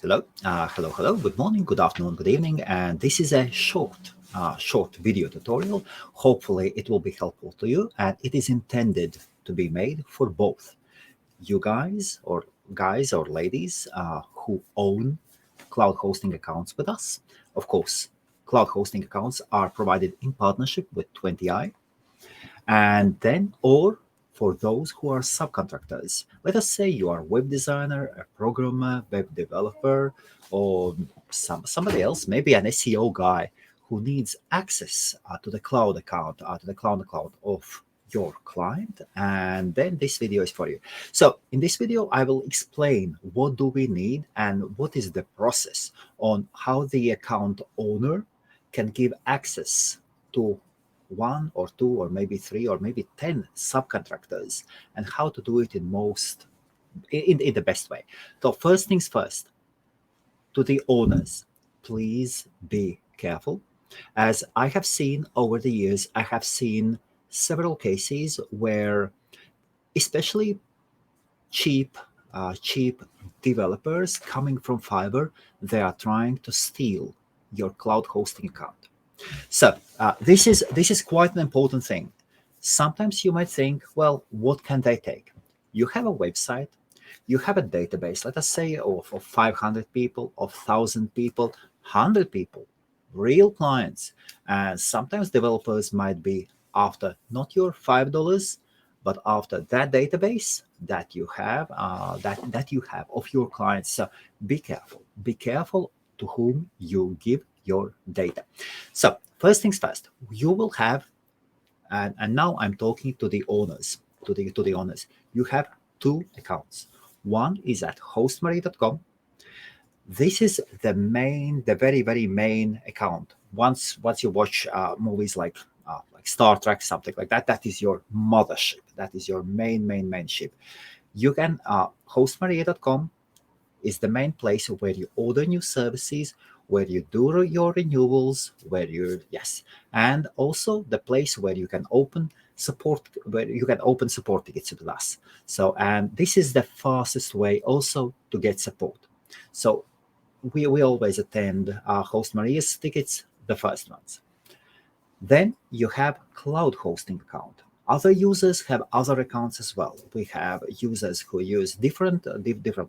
Hello. Good morning, good afternoon, good evening, and this is a short video tutorial. Hopefully, it will be helpful to you, and it is intended to be made for both you guys or ladies who own cloud hosting accounts with us. Of course, cloud hosting accounts are provided in partnership with 20i, and then or for those who are subcontractors. Let us say you are a web designer, a programmer, web developer, or somebody else, maybe an SEO guy who needs access to the cloud account, to the cloud account of your client, and then this video is for you. So in this video I will explain what do we need and what is the process on how the account owner can give access to one or two or maybe three or maybe 10 subcontractors, and how to do it in the best way. So first things first, to the owners, please be careful. As I have seen over the years, I have seen several cases where especially cheap developers coming from Fiverr, they are trying to steal your cloud hosting account. So this is quite an important thing. Sometimes you might think, well, what can they take? You have a website, you have a database, let us say of 500 people, of 1,000 people, 100 people, real clients. And sometimes developers might be after not your $5, but after that database that you have, that you have of your clients. So be careful. Be careful to whom you give your data. So first things first, you will have, and now I'm talking to the owners, to the owners. You have two accounts. One is at HostMaria.com. This is the very main account. Once you watch movies like Star Trek, something like that, that is your mothership. That is your main ship. You can HostMaria.com is the main place where you order new services, where you do your renewals, and also the place where you can open support tickets with us. So, and this is the fastest way also to get support. So we always attend Host Maria's tickets, the first ones. Then you have cloud hosting account. Other users have other accounts as well. We have users who use different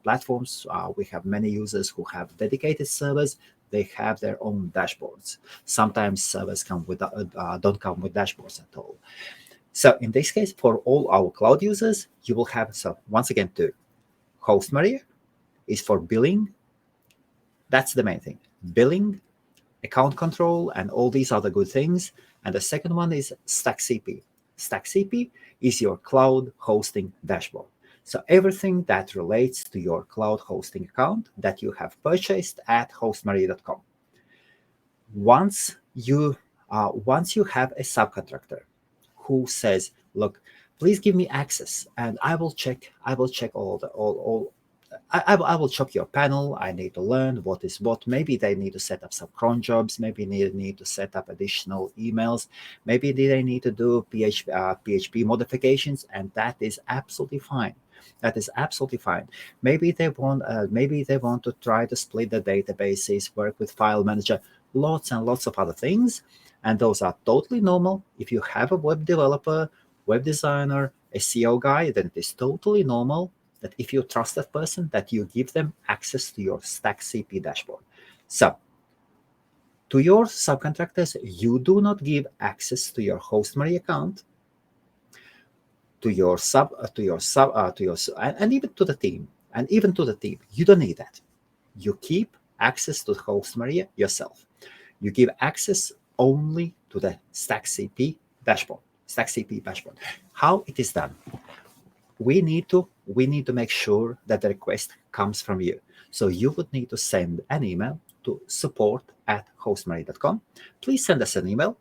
platforms. We have many users who have dedicated servers. They have their own dashboards. Sometimes servers don't come with dashboards at all. So in this case, for all our cloud users, you will have, so once again, to HostMaria is for billing. That's the main thing. Billing, account control, and all these other good things. And the second one is StackCP. StackCP is your cloud hosting dashboard. So everything that relates to your cloud hosting account that you have purchased at HostMaria.com. Once you have a subcontractor who says, "Look, please give me access, and I will check I will check your panel. I need to learn what is what." Maybe they need to set up some cron jobs. Maybe they need to set up additional emails. Maybe they need to do PHP modifications, and that is absolutely fine. That is absolutely fine. Maybe they want to try to split the databases, work with file manager, lots and lots of other things, and those are totally normal. If you have a web developer, web designer, SEO guy, then it is totally normal that if you trust that person, that you give them access to your StackCP dashboard. So to your subcontractors, you do not give access to your HostMaria account, and even to the team, you don't need that. You keep access to HostMaria yourself. You give access only to the StackCP dashboard. How it is done? We need to make sure that the request comes from you. So you would need to send an email to support@hostmaria.com. Please send us an email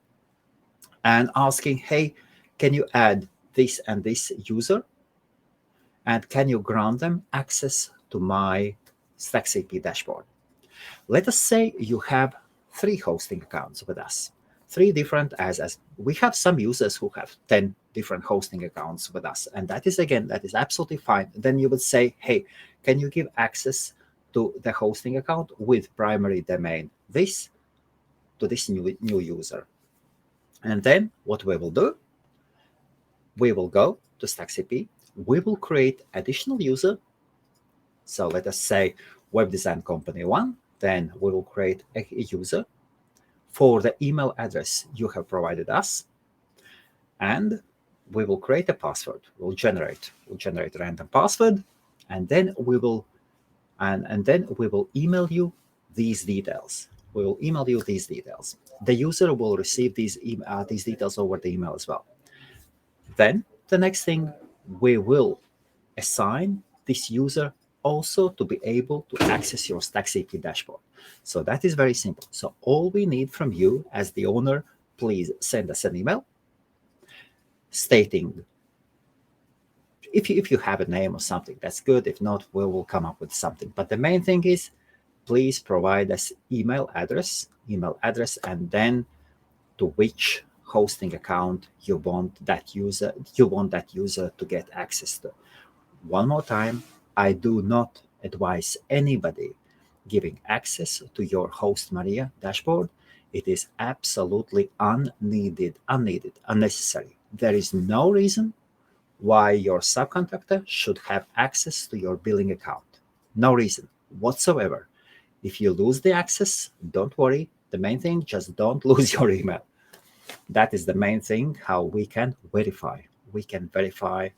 and asking, hey, can you add this and this user? And can you grant them access to my StackCP dashboard? Let us say you have 3 hosting accounts with us. 3 different, as we have some users who have 10 different hosting accounts with us, and that is absolutely fine. Then you would say, hey, can you give access to the hosting account with primary domain this to this new user. And then what we will do, we will go to StackCP, we will create additional user. So let us say web design company 1, then we will create a user for the email address you have provided us, and we will create a password. We'll generate a random password, and then we will email you these details. We will email you these details. The user will receive these details over the email as well. Then the next thing, we will assign this user also to be able to access your StackCP dashboard. So that is very simple. So all we need from you as the owner, please send us an email stating, if you have a name or something, that's good. If not, we will come up with something. But the main thing is, please provide us email address, and then to which hosting account you want that user to get access to. One more time, I do not advise anybody giving access to your HostMaria dashboard. It is absolutely unneeded, unnecessary. There is no reason why your subcontractor should have access to your billing account. No reason whatsoever. If you lose the access, don't worry. The main thing, just don't lose your email. That is the main thing, how we can verify. We can verify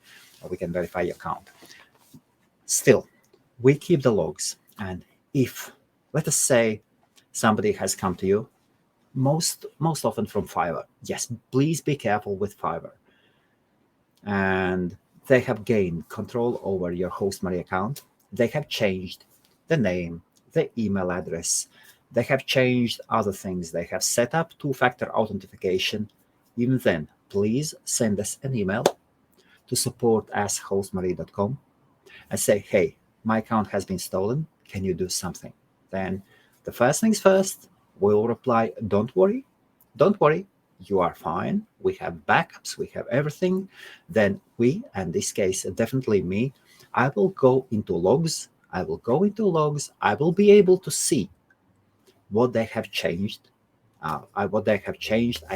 your account. Still, we keep the logs. And if, let us say, somebody has come to you, most often from Fiverr. Yes, please be careful with Fiverr. And they have gained control over your HostMaria account. They have changed the name, the email address. They have changed other things. They have set up two-factor authentication. Even then, please send us an email to support@hostmaria.com and say, hey, my account has been stolen. Can you do something? Then the first things first, we'll reply, don't worry. You are fine. We have backups. We have everything. Then we, in this case, definitely me, I will go into logs. I will be able to see what they have changed. I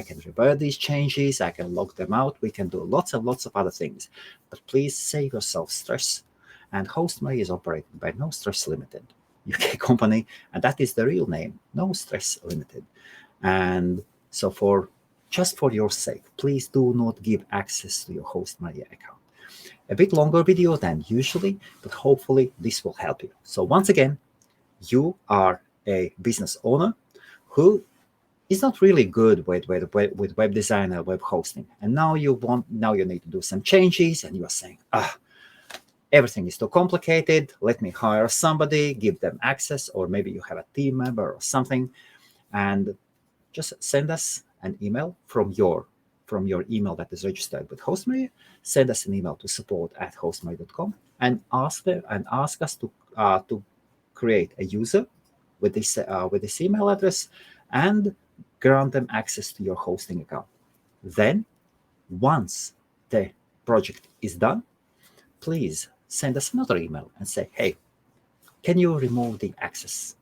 can revert these changes. I can log them out. We can do lots of other things. But please save yourself stress. And HostMaria is operated by No Stress Limited, UK company, and that is the real name, No Stress Limited. And so just for your sake, please do not give access to your HostMaria account. A bit longer video than usually, but hopefully this will help you. So once again, you are a business owner who is not really good with web design or web hosting, and now you need to do some changes, and you are saying, everything is too complicated. Let me hire somebody, give them access, or maybe you have a team member or something, and just send us an email from your email that is registered with HostMaria. Send us an email to support@hostmaria.com and ask us to create a user with this email address and grant them access to your hosting account. Then, once the project is done, please send us another email and say, hey, can you remove the access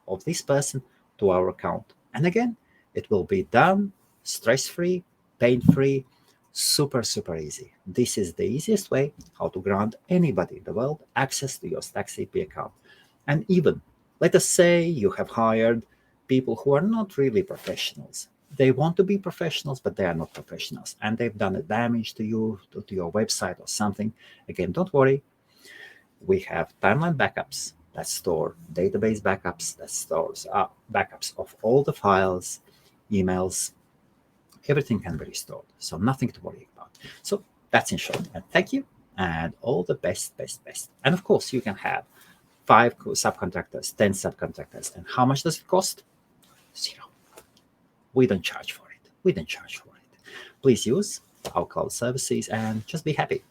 of this person to our account? And again, it will be done stress-free, pain-free, super easy. This is the easiest way how to grant anybody in the world access to your StackCP account. And even, let us say you have hired people who are not really professionals. They want to be professionals, but they are not professionals, and they've done a damage to you, to your website or something. Again, don't worry. We have timeline backups that store database backups, that stores backups of all the files, emails. Everything can be restored, so nothing to worry about. So that's in short. And thank you, and all the best. And of course, you can have 5 subcontractors, 10 subcontractors. And how much does it cost? 0. We don't charge for it. Please use our cloud services and just be happy.